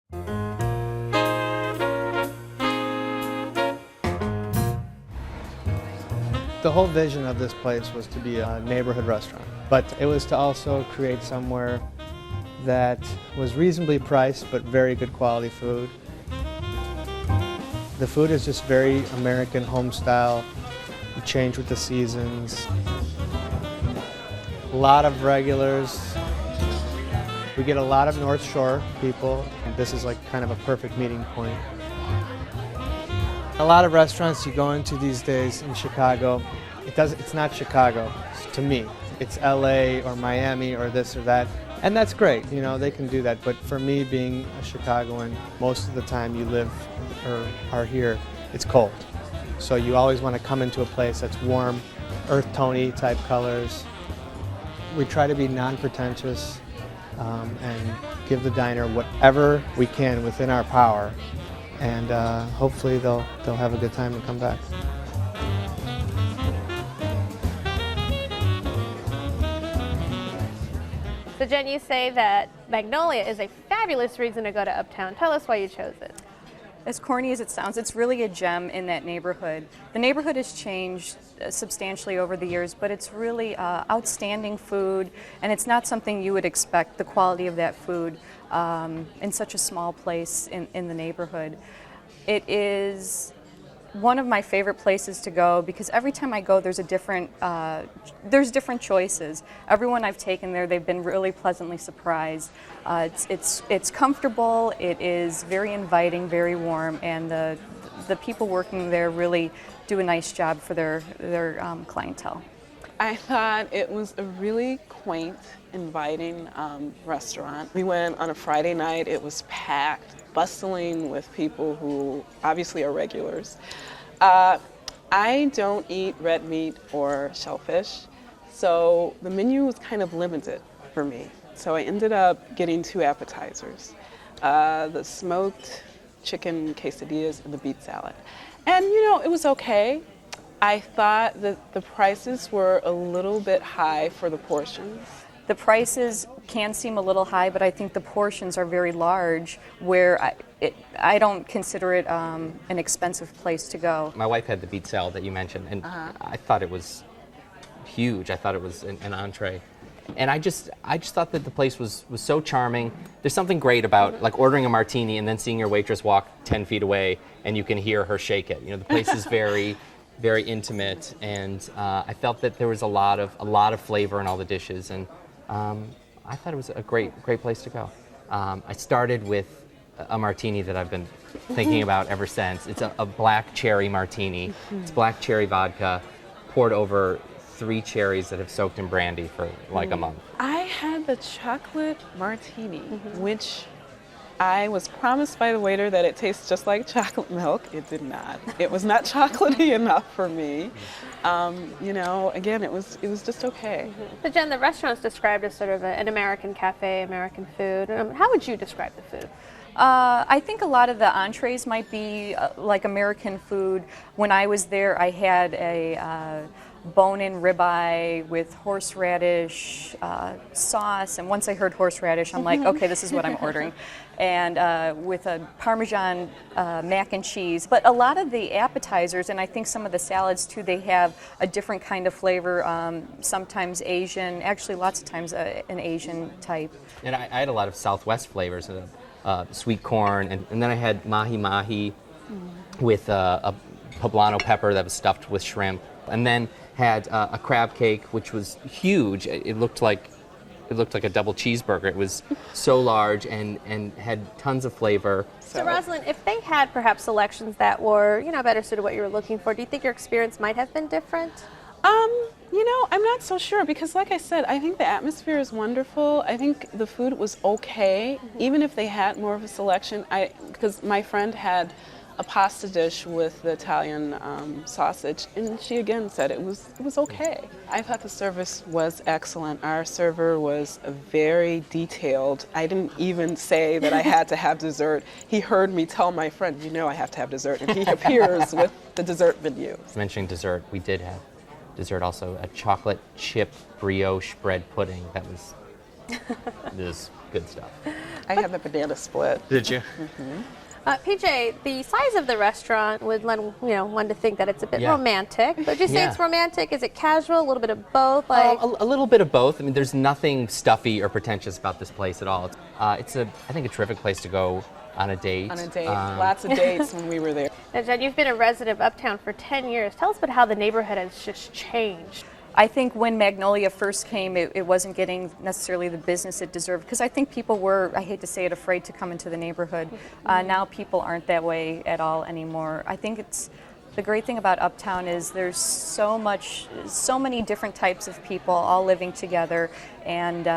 The whole vision of this place was to be a neighborhood restaurant, but it was to also create somewhere that was reasonably priced but very good quality food. The food is just very American home style. You change with the seasons. A lot of regulars. We get a lot of North Shore people. This is like kind of a perfect meeting point. A lot of restaurants you go into these days in Chicago, it's not Chicago to me. It's LA or Miami or this or that. And that's great, you know, they can do that. But for me, being a Chicagoan, most of the time you live or are here, it's cold. So you always want to come into a place that's warm, earth tony type colors. We try to be non-pretentious and give the diner whatever we can within our power. And hopefully they'll have a good time and come back. So Jen, you say that Magnolia is a fabulous reason to go to Uptown. Tell us why you chose it. As corny as it sounds, it's really a gem in that neighborhood. The neighborhood has changed substantially over the years, but it's really outstanding food, and it's not something you would expect, the quality of that food in such a small place in the neighborhood. It is one of my favorite places to go because every time I go, there's different choices. Everyone I've taken there, they've been really pleasantly surprised. It's comfortable. It is very inviting, very warm, and the people working there really do a nice job for their clientele. I thought it was a really quaint, inviting restaurant. We went on a Friday night. It was packed, bustling with people who obviously are regulars. I don't eat red meat or shellfish, so the menu was kind of limited for me. So I ended up getting 2 appetizers, the smoked chicken quesadillas and the beet salad. And you know, it was okay. I thought that the prices were a little bit high for the portions. The prices can seem a little high, but I think the portions are very large, where I don't consider it an expensive place to go. My wife had the beet salad that you mentioned, and I thought it was huge. I thought it was an entree. And I just thought that the place was so charming. There's something great about like ordering a martini and then seeing your waitress walk 10 feet away and you can hear her shake it. You know, the place is very intimate, and I felt that there was a lot of flavor in all the dishes, and I thought it was a great place to go. I started with a martini that I've been thinking about ever since. It's a black cherry martini. It's black cherry vodka poured over 3 cherries that have soaked in brandy for like a month. I had the chocolate martini, which I was promised by the waiter that it tastes just like chocolate milk. It did not. It was not chocolatey enough for me. You know, again, it was just okay. So Jen, the restaurant's described as sort of an American cafe, American food. How would you describe the food? I think a lot of the entrees might be like American food. When I was there, I had a bone-in ribeye with horseradish sauce, and once I heard horseradish, I'm like, okay, this is what I'm ordering. And with a Parmesan mac and cheese. But a lot of the appetizers, and I think some of the salads too, they have a different kind of flavor, sometimes Asian, actually lots of times an Asian type. And I had a lot of Southwest flavors, sweet corn, and then I had mahi-mahi with a poblano pepper that was stuffed with shrimp, and then had a crab cake, which was huge. It looked like a double cheeseburger. It was so large and had tons of flavor. So Rosalind, if they had perhaps selections that were, you know, better suited to what you were looking for, do you think your experience might have been different? You know, I'm not so sure because, like I said, I think the atmosphere is wonderful. I think the food was okay, even if they had more of a selection. Because my friend had a pasta dish with the Italian sausage, and she again said it was okay. I thought the service was excellent. Our server was very detailed. I didn't even say that I had to have dessert. He heard me tell my friend, you know I have to have dessert, and he appears with the dessert menu. Mentioning dessert, we did have dessert also, a chocolate chip brioche bread pudding that was good stuff. I had the banana split. Did you? PJ, the size of the restaurant would lend one to think that it's a bit Yeah. romantic. Would you say Yeah. it's romantic? Is it casual? A little bit of both? Like, A little bit of both. I mean, there's nothing stuffy or pretentious about this place at all. It's I think, a terrific place to go on a date. On a date. Lots of dates when we were there. Now, Jen, you've been a resident of Uptown for 10 years. Tell us about how the neighborhood has just changed. I think when Magnolia first came, it wasn't getting necessarily the business it deserved, because I think people were, I hate to say it, afraid to come into the neighborhood. Now people aren't that way at all anymore. I think the great thing about Uptown is there's so many different types of people all living together, and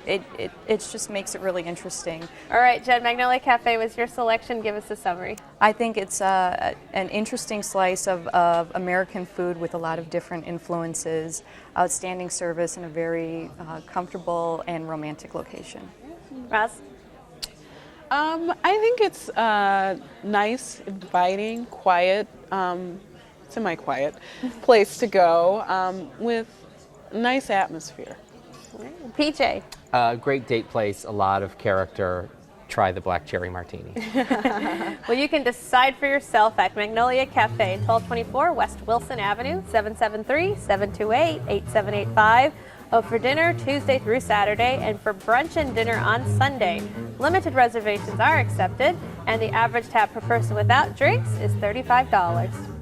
it just makes it really interesting. All right, Jen, Magnolia Cafe was your selection. Give us a summary. I think it's an interesting slice of American food with a lot of different influences, outstanding service, and a very comfortable and romantic location. Roz? I think it's nice, inviting, quiet, semi-quiet place to go with nice atmosphere. PJ? Great date place, a lot of character. Try the black cherry martini. Well, you can decide for yourself at Magnolia Cafe, 1224 West Wilson Avenue, 773-728-8785. For dinner Tuesday through Saturday, and for brunch and dinner on Sunday. Limited reservations are accepted, and the average tab per person without drinks is $35.